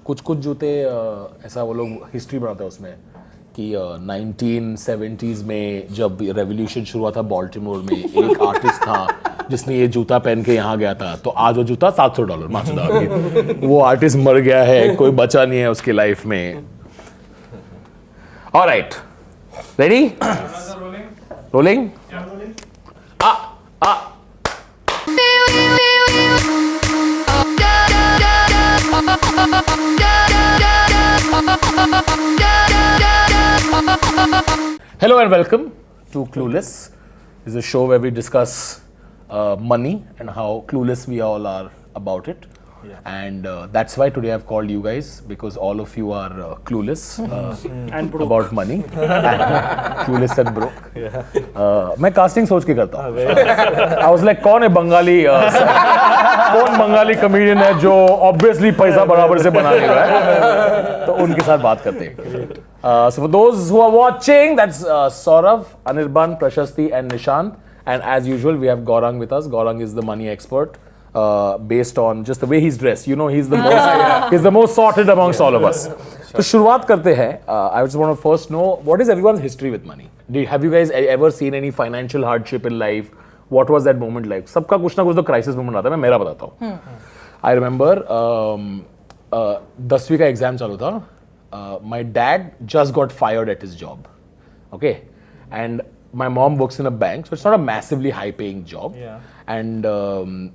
कुछ जूते ऐसा वो लोग हिस्ट्री बनाते हैं उसमें कि 1970s में जब रेवोल्यूशन शुरू हुआ था बॉल्टिमोर में, एक आर्टिस्ट था जिसने ये जूता पहन के यहाँ गया था, तो आज वो जूता $700 $500 वो आर्टिस्ट मर गया है, कोई बचा नहीं है उसकी लाइफ में. Alright, ready? Rolling. Hello and welcome to Clueless. This is a show where we discuss money and how clueless we all are about it. Yeah. And that's why today I've called you guys, because all of you are clueless and broke. about money. Clueless and broke. Yeah. मैं casting सोच के करता हूँ. I was like, कौन है बंगाली कौन Bengali comedian है जो obviously पैसा बराबर से बना नहीं रहा है, तो उनके साथ बात करते हैं. So for those who are watching, that's Saurav, Anirban, Prashasti and Nishant. And as usual, we have Gaurang with us. Gaurang is the money expert. Based on just the way he's dressed, you know, he's the most sorted amongst all of us. So शुरुआत करते हैं. I just want to first know, what is everyone's history with money? Have you guys ever seen any financial hardship in life? What was that moment like? सबका कुछ ना कुछ तो crisis moment आता है. मैं मेरा बताता हूँ. I remember 10वीं का एग्जाम चालू था. My dad just got fired at his job. Okay, and my mom works in a bank, so it's not a massively high-paying job. Yeah. And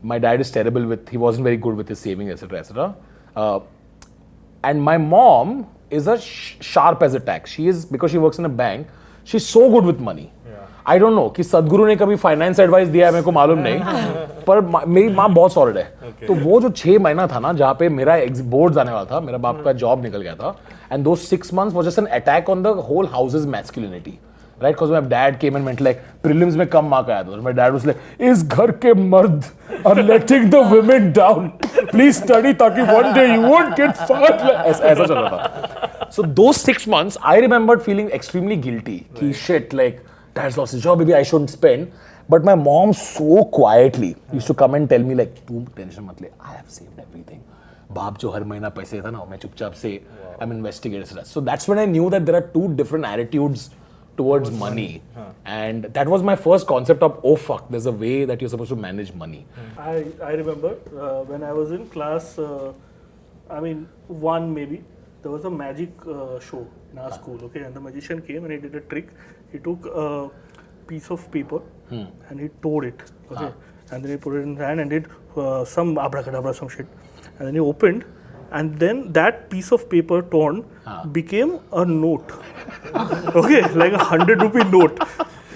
my dad is terrible he wasn't very good with his savings, etc., etc. And my mom is sharp as a tack. Because she works in a bank, she's so good with money. Yeah. I don't know कि सदगुरु ने कभी finance advice दिया है, मेरे को मालूम नहीं, पर मेरी माँ बहुत सॉलिड है. Okay. तो वो जो 6 महीना था ना, जहाँ पे मेरा बोर्ड आने वाला था, मेरा बाप का जॉब निकल गया था, and those 6 months was just an attack on the whole house's masculinity. Right, because my dad came and went like prelims में कम मार्क आया था. My dad was like, इस घर के मर्द are letting the women down. Please study ताकि one day you won't get fired. ऐसा चल रहा था. So those 6 months, I remembered feeling extremely guilty. कि shit, like dad's lost his job, maybe I shouldn't spend. But my mom so quietly used to come and tell me like, तू tension मत ले, I have saved everything. बाप जो हर महीना पैसे देता ना, मैं चुपचाप से I'm investigating. So that's when I knew that there are two different attitudes towards money. And that was my first concept of, oh fuck, there's a way that you're supposed to manage money. I remember when I was in class, one maybe, there was a magic show in our school, okay, and the magician came and he did a trick. He took a piece of paper and he tore it, okay, and then he put it in his hand and did some abracadabra, some shit, and then he opened, and then that piece of paper torn became a note. Okay, like 100 rupee note.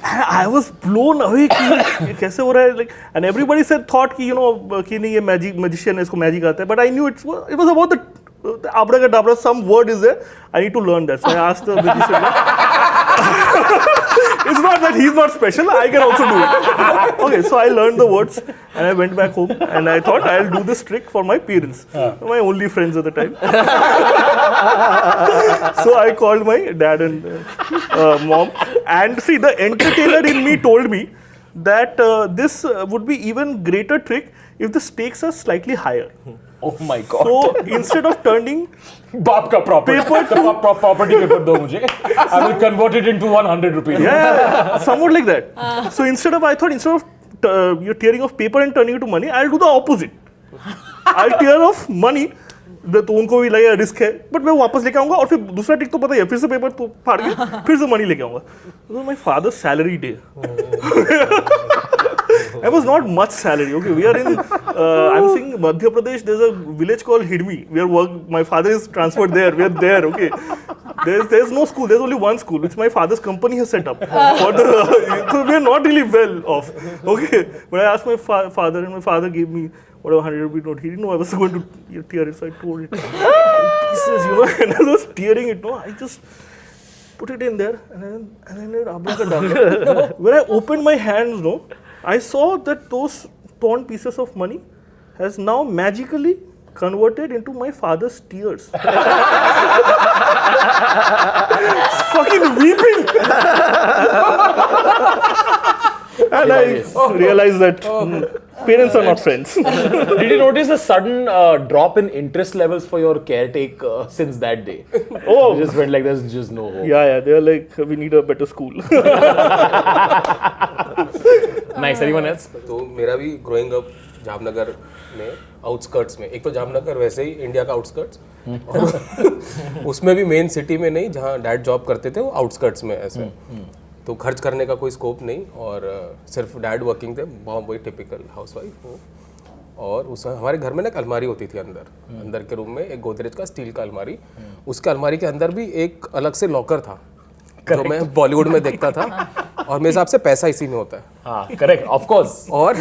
And I was blown away कि कैसे हो रहा है, like, and everybody thought कि, you know, कि नहीं ये magician है, इसको magic आता है, but I knew it was about the abracadabra, some word is there, I need to learn that. So I asked the magician. It's not that he's not special, I can also do it. Okay, so I learned the words and I went back home and I thought I'll do this trick for my parents, my only friends at the time. So I called my dad and mom, and see, the entertainer in me told me that this would be even greater trick if the stakes are slightly higher. Oh my god. So instead of turning बाप का property paper दो मुझे. I will convert it into 100 rupees. Yeah, somewhat like that. So instead of you're tearing off paper and turning it to money, I'll do the opposite. I'll tear off money. तो उनको भी लगेगा risk है, but मैं वापस लेके आऊंगा और फिर दूसरा ट्रिक तो पता ही है, फिर से पेपर तो फाड़ के फिर से मनी लेके आऊंगा. तो my father's salary day. I was not much salary. Okay, we are in, I'm saying Madhya Pradesh, there's a village called Hidmi. My father is transferred there. We are there, okay. There's no school. There's only one school, which my father's company has set up. So we are not really well off. Okay. But I asked my father, and my father gave me whatever 100 rupee note. He didn't know I was going to tear it, so I tore it. Pieces, you know, and I was tearing it. No, I just put it in there, and then it abracadabra. When I opened my hands, no, I saw that those torn pieces of money has now magically converted into my father's tears. Fucking weeping. And I realized that Parents are not friends. Did you notice a sudden drop in interest levels for your caretake since that day? Oh. You just went like, there's just no hope. Yeah, they are like, we need a better school. Nice. Anyone else? तो मेरा भी growing up Jamnagar में outskirts में, एक तो जामनगर वैसे ही India का outskirts, और उसमें भी मेन सिटी में नहीं, जहाँ डैड जॉब करते थे वो आउटस्कर्ट्स में ऐसे, तो खर्च करने का कोई स्कोप नहीं, और सिर्फ डैड वर्किंग थे, वही टिपिकल हाउसवाइफ वो। और उस हमारे घर में ना एक अलमारी होती थी अंदर के रूम में, एक गोदरेज का स्टील का अलमारी, उसके अलमारी के अंदर भी एक अलग से लॉकर था जो मैं बॉलीवुड में देखता था, और मेरे हिसाब से पैसा इसी में होता है। हाँ, करेक्ट, ऑफ कोर्स। और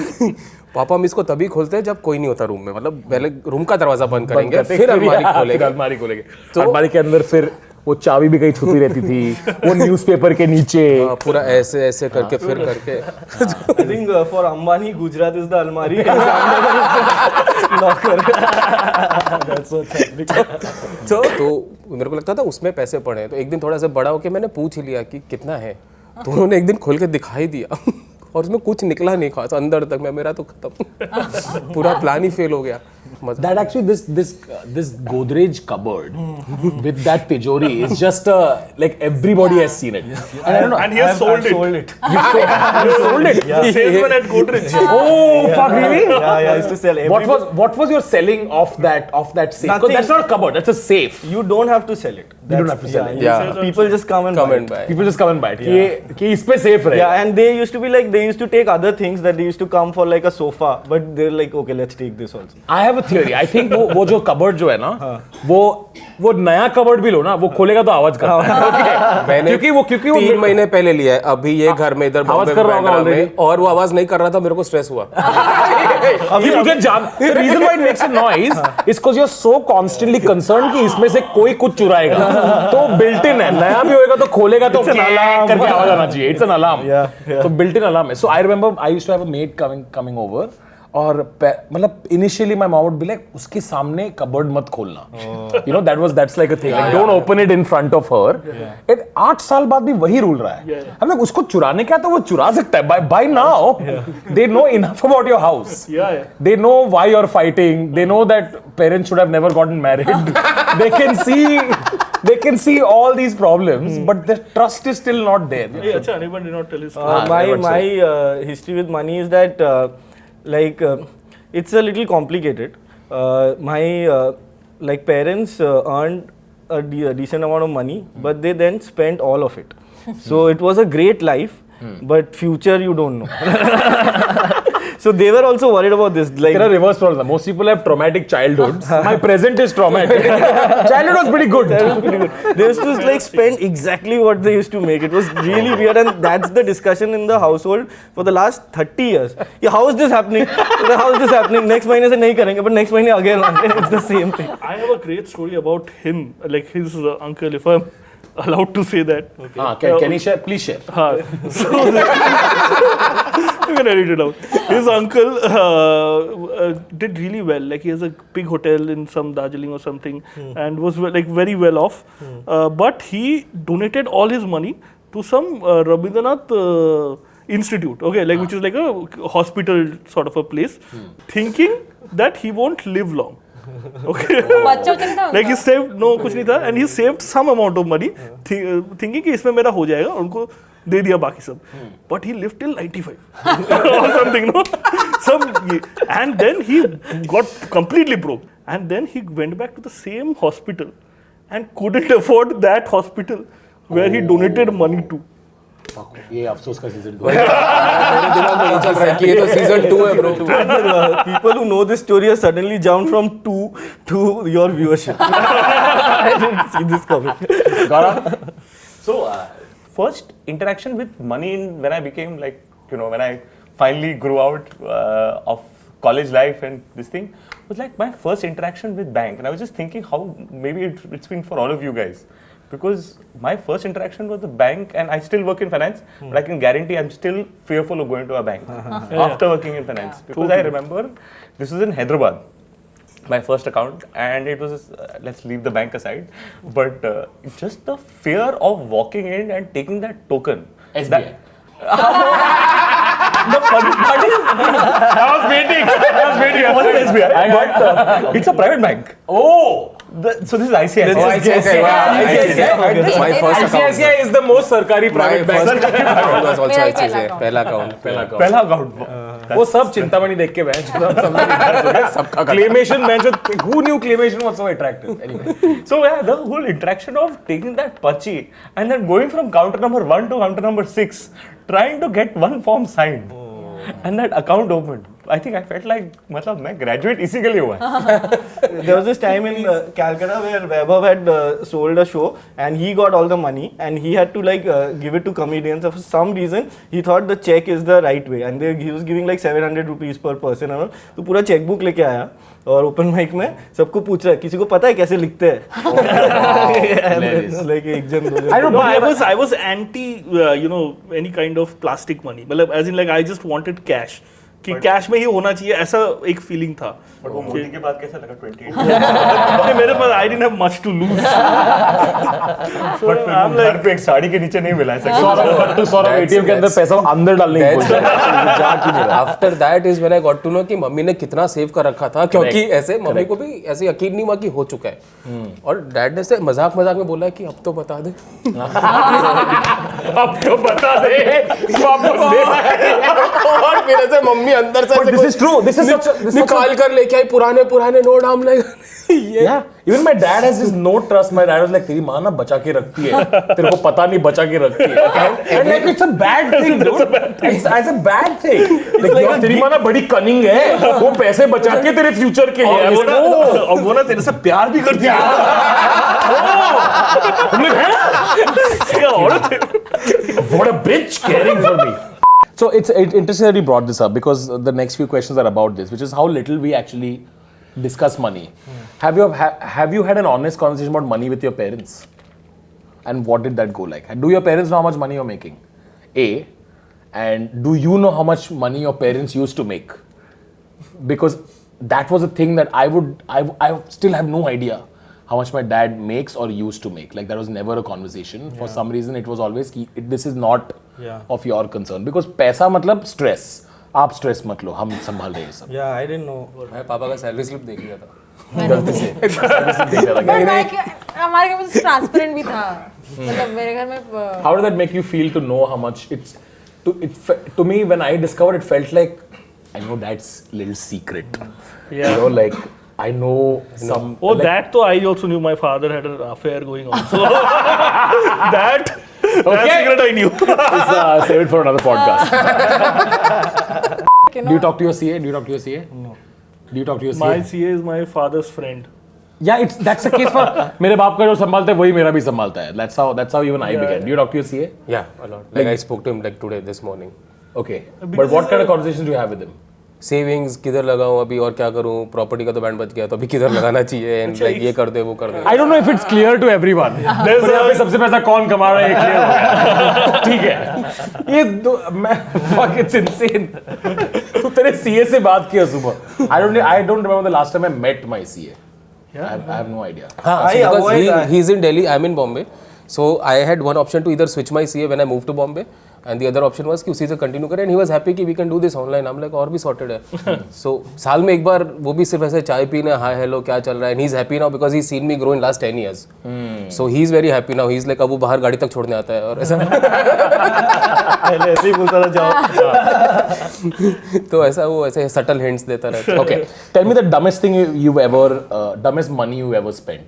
पापा हम इसको तभी खोलते हैं जब कोई नहीं होता रूम में, मतलब पहले रूम का दरवाजा बंद करेंगे, फिर अलमारी खोलेंगे। अलमारी खोलेंगे, तो अलमारी के अंदर फिर वो चाबी भी कहीं छुपी रहती थी, वो न्यूज़पेपर के नीचे पूरा ऐसे ऐसे करके फिर करके। I think for Ambani, Gujarat is the almari. Locker. That's what's happening. तो मेरे को लगता था उसमें पैसे पड़े हैं, तो एक दिन थोड़ा सा बड़ा होके मैंने पूछ ही लिया कि कितना है, तो उन्होंने एक दिन खोल के दिखाई दिया और उसमें कुछ निकला नहीं खास अंदर तक, मैं मेरा तो खत्म, पूरा प्लान ही फेल हो गया। That actually this Godrej cupboard with that Tijori is just like everybody has seen it. And I don't know. And he has sold it. You sold it. The salesman at Godrej. Oh, fuck, really? Yeah, I used to sell every. What was your selling of that safe? Because Nothing. that's not a cupboard, that's a safe. You don't have to sell it. You don't have to sell it. Yeah. People just come and buy it. buy. People just come and buy it. कि इस पे safe रहे. Yeah, and they used to be like, they used to take other things that they used to come for like a sofa, but they're like, okay, let's take this also. I have a theory. I think वो जो cupboard जो है ना, वो नया cupboard भी लो ना, वो खोलेगा तो आवाज करता है। मैंने क्योंकि वो 3 महीने पहले लिया है, अभी ये घर में इधर बॉम्बे कर रहा होगा बांद्रा में, already। और वो आवाज नहीं कर रहा था, मेरे को स्ट्रेस हुआ। अभी मुझे जान, the reason why it makes a noise is because you're so constantly concerned कि इसमें से कोई कुछ चुराएगा, तो built in है, नया भी होएगा तो खोलेगा तो करके आवाज आना चाहिए, it's an alarm, तो built in alarm है। So I remember I used to have a maid coming over, और मतलब initially my mom would be like, उसके सामने कबर्ड मत खोलना, you know, that's like a thing, like don't open it in front of her. 8 साल बाद भी वही रूल रहा है। हम लोग उसको चुराने क्या, तो वो चुरा सकता है, by now they know enough about your house, they know why you are fighting, they know that parents should have never gotten married, they can see all these problems, but the trust is still not there. Yeah, acha, anyone did not tell his My history with money is that it's a little complicated. My like parents earned a decent amount of money, but they then spent all of it. So it was a great life, but future you don't know. So they were also worried about this. Like, there are reverse problems. Most people have traumatic childhoods. My present is traumatic. Childhood was pretty good. They used to like spend exactly what they used to make. It was really weird, and that's the discussion in the household for the last 30 years. Yeah, how is this happening? How is this happening? Next महीने से नहीं करेंगे, but next महीने again. It's the same thing. I have a great story about him, like his uncle, if I'm allowed to say that. Okay. Can you share? Please share. So you can edit it out. His uncle did really well. Like he has a big hotel in some Darjeeling or something, and was like very well off. But he donated all his money to some Rabindranath institute. Okay, like which is like a hospital sort of a place, thinking that he won't live long. Okay. Like he saved कुछ नहीं था, and he saved some amount of money, thinking कि इसमें मेरा हो जाएगा, उनको दे दिया बाकी सब, but he lived till 95 or something, no? And then he got completely broke, and then he went back to the same hospital and couldn't afford that hospital where he donated money to. ये अफसोस का season 2 है। मेरे दिमाग में ये चल रहा है कि ये तो सीजन 2 है bro. People who know this story have suddenly jumped from 2 to your viewership. I didn't see this coming. Gaurav? So, first interaction with money when I became like, when I finally grew out of college life and this thing was like my first interaction with bank. And I was just thinking how maybe it's been for all of you guys. Because my first interaction was the bank, and I still work in finance, but I can guarantee I'm still fearful of going to a bank after working in finance. Because I remember this was in Hyderabad, my first account, and it was, let's leave the bank aside, but just the fear of walking in and taking that token. SBI. the funny part is, I was waiting. it was an SBI, but it's a private bank. Oh! So this is ICICI. Oh, ICICI. ICICI. My first account. ICICI is the most sarkari private My bank. first account was also मेरा भी ICICI. पहला पहला account. पहला account. वो सब चिंतामणि देख के सबका claymation who knew claymation was so attractive anyway. So yeah, the whole interaction of taking that पर्ची and then going from counter number 1 to counter number 6, trying to get one form signed and that account opened. I think I felt like मतलब मैं graduate इसी के लिए हुआ है. There was this time in Calcutta where Vaibhav had sold a show and he got all the money and he had to like give it to comedians. For some reason he thought the check is the right way and he was giving like 700 rupees per person and all. तो पूरा checkbook लेके आया और open mic में सबको पूछ रहा है किसी को पता है कैसे लिखते हैं. Like एक जन दो जन. I don't know. I was anti, any kind of plastic money. मतलब as in like I just wanted cash. कि कैश में ही होना चाहिए ऐसा एक फीलिंग था. But वो मोदी के बाद कैसा लगा 28? मेरे पास I didn't have much to lose. But फिर घर पे एक साड़ी के नीचे नहीं मिला है. सौरभ ATM के अंदर पैसा अंदर डालने की कोशिश After that is when I got to know कि मम्मी ने कितना सेव कर रखा था क्योंकि ऐसे मम्मी को भी ऐसे यकीन नहीं हुआ कि हो चुका है और डैड ने से मजाक में बोला कि अब तो बता दे. अब तो बता दे वापस दे. और फिर ऐसे मम्मी अंदर से This is true. This is such a निकाल कर लेके आई पुराने नोट हम लाए. Yeah. Even my dad has this no trust. My dad was like, तेरी माँ ना बचा के रखती है. तेरे को पता नहीं बचा के रखती है. And like it's a bad thing, dude. It's a bad thing. Like तेरी माँ ना बड़ी cunning है. वो पैसे बचा के तेरे future के लिए. और वो ना तेरे से प्यार भी करती है. हम लोग हैं. What a bitch caring for me. So it's interesting that you brought this up because the next few questions are about this, which is how little we actually discuss money. Have you had an honest conversation about money with your parents? And what did that go like? Do your parents know how much money you're making? A. And do you know how much money your parents used to make? Because that was a thing that I still have no idea how much my dad makes or used to make. Like that was never a conversation. For some reason it was always this is not of your concern. Because पैसा मतलब stress. आप stress मत लो, हम संभाल रहे हैं सब. Yeah, I didn't know. मैं पापा का सैलरी स्लिप देख लिया था गलती से. हमारे घर में ट्रांसपेरेंट भी था. मतलब मेरे घर में. How did that make you feel to know how much it's? To me, when I discovered, it felt like I know that's little secret. Yeah. You know, like I know some. Oh, like, that though I also knew my father had an affair going on. So that secret I knew. Save it for another podcast. You know, Do you talk to your CA? No. Do you talk to your CA? My CA is my father's friend. Yeah, that's the case for मेरे बाप का जो संभालता है वही मेरा भी संभालता है. That's how even I began. Do you talk to your CA? Yeah, a lot. Like I spoke to him like today, this morning. Okay. But what kind of conversations do you have with him? Savings किधर लगाऊं अभी और क्या करूं, property का तो band बच गया तो अभी किधर लगाना चाहिए, एंड लाइक ये कर दे वो कर दे. I don't know if it's clear to everyone. There's यहाँ पे सबसे पैसा कौन कमा रहा है ये clear हो गया. ठीक है. ये मैं fuck it's insane. तू तेरे CA से बात किया सुबह. I don't remember the last time I met my CA. I have no idea. Because he's in Delhi, I'm in Bombay. So I had one option to either switch my CA when I moved to Bombay, and the other option was कि उसी से continue करें. And he was happy कि we can do this online. I'm like और भी sorted है. So साल में एक बार वो भी सिर्फ ऐसे चाय पीना, हाय हेलो क्या चल रहा है. And he's happy now because he's seen me grow in last 10 years. So he's very happy now. He's like अब वो बाहर गाड़ी तक छोड़ने आता है और ऐसा. पहले ऐसे ही बोलता था जाओ. तो ऐसा वो ऐसे subtle hints देता रहता है. Okay. Tell me the dumbest thing dumbest money you ever spent.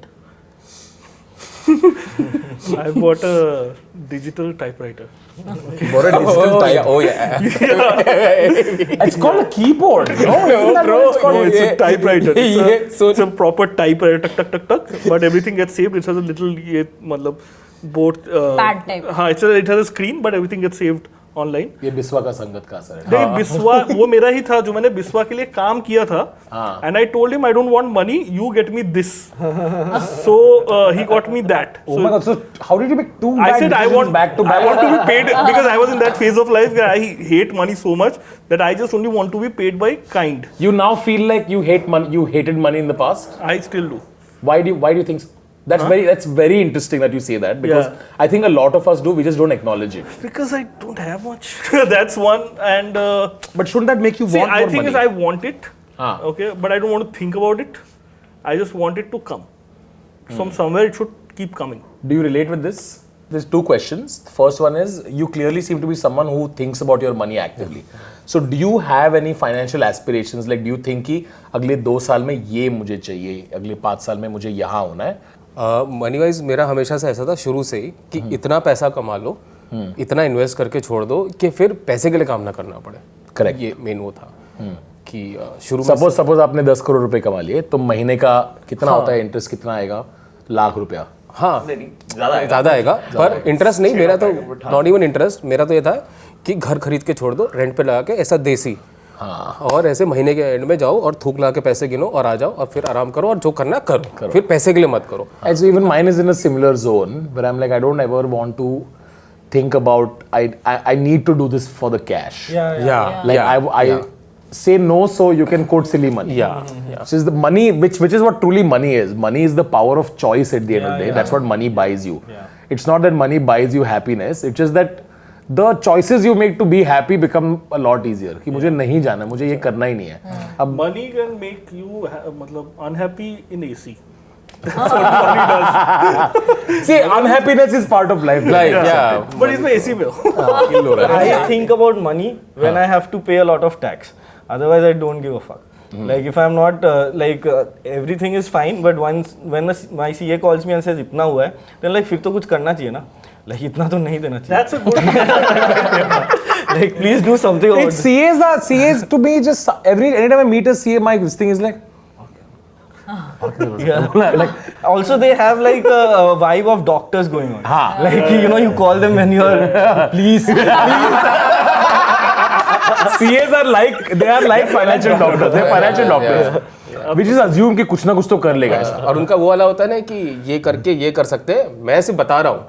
I bought a digital typewriter. Bought a digital type. Oh yeah. It's called a keyboard. No, bro. No, it's a typewriter. So It's a proper typewriter, tuck, tuck, tuck, tuck. But everything gets saved. It has a little, मतलब both. Pad type. हाँ, it has a screen, but everything gets saved online. ये बिस्वा का संगत का असर है. नहीं, बिस्वा वो मेरा ही था जो मैंने बिस्वा के लिए काम किया था. And I told him I don't want money. You get me this. So he got me that. Oh my God! So how did you make two? I said I want back to back. I want to be paid because I was in that phase of life where I hate money so much that I just only want to be paid by kind. You now feel like you hate money. You hated money in the past. I still do. Why do you think? So? That's very interesting that you say that, because I think a lot of us do. We just don't acknowledge it. Because I don't have much. That's one. And But shouldn't that make you see, want I more think money? is I want it. Ah. Okay, but I don't want to think about it. I just want it to come from somewhere. It should keep coming. Do you relate with this? There's two questions. The first one is, you clearly seem to be someone who thinks about your money actively. So do you have any financial aspirations? Like, do you think कि अगले 2 साल में ये मुझे चाहिए, अगले 5 साल में मुझे यहाँ होना है? मनी वाइज मेरा हमेशा से ऐसा था शुरू से ही कि इतना पैसा कमा लो, इतना इन्वेस्ट करके छोड़ दो कि फिर पैसे के लिए काम ना करना पड़े. Correct. ये मेन वो था कि शुरू में सपोज आपने 10 करोड़ रुपए कमा लिए, तो महीने का कितना होता है इंटरेस्ट, कितना आएगा? लाख रुपया. हाँ ज़्यादा आएगा, पर इंटरेस्ट नहीं. मेरा तो नॉट इवन इंटरेस्ट. मेरा तो ये था कि घर खरीद के छोड़ दो, रेंट पे लगा के, ऐसा देसी. हाँ. और ऐसे महीने के एंड में जाओ और थूक लगा के पैसे गिनो और आ जाओ और फिर आराम करो और जो करना करो. फिर पैसे के लिए मत करो. So even mine is in a similar zone where I'm like, I don't ever want to think about I need to do this for the cash. I say no so you can quote silly money. Which is the money, which is what truly money is. Money is the power of choice at the end of the day. That's what money buys you. It's not that money buys you happiness. It's just that the choices you make to be happy become a lot easier. कि मुझे नहीं जाना, मुझे ये करना ही नहीं है. अब Money can make you मतलब unhappy in AC. That's what money does. see, unhappiness is part of life. But इसमें AC में हो. I think about money when I have to pay a lot of tax. Otherwise, I don't give a fuck. Like if I'm not everything is fine, but once when my CA calls me and says इतना हुआ है, then like फिर तो कुछ करना चाहिए ना. Like इतना तो नहीं देना चाहिए. That's a good. Like please do something about It's CAs to me just anytime I meet a CA, my thing is like, like also they have like a vibe of doctors going on. Like you call them when you're please. CAs are like financial doctors. They're financial doctors. Which is assume कि कुछ ना कुछ तो कर लेगा ऐसा. और उनका वो वाला होता है ना कि ये करके ये कर सकते हैं, मैं सिर्फ बता रहा हूँ.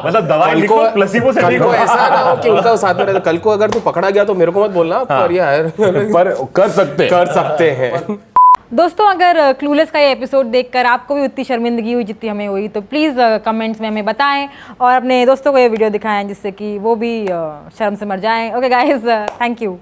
मतलब दवाई लिखो, प्लेसिबो से कल लिखो. को ऐसा ना हो कि उनका साथ में रहता. कल को अगर तू पकड़ा गया तो मेरे को मत बोलना, पर यार पर कर सकते हैं. दोस्तों, अगर क्लूलेस का ये एपिसोड देखकर आपको भी उतनी शर्मिंदगी हुई जितनी हमें हुई, तो प्लीज़ कमेंट्स में हमें बताएं और अपने दोस्तों को ये वीडियो दिखाएं जिससे कि वो भी शर्म से मर जाएं. Okay guys, thank you.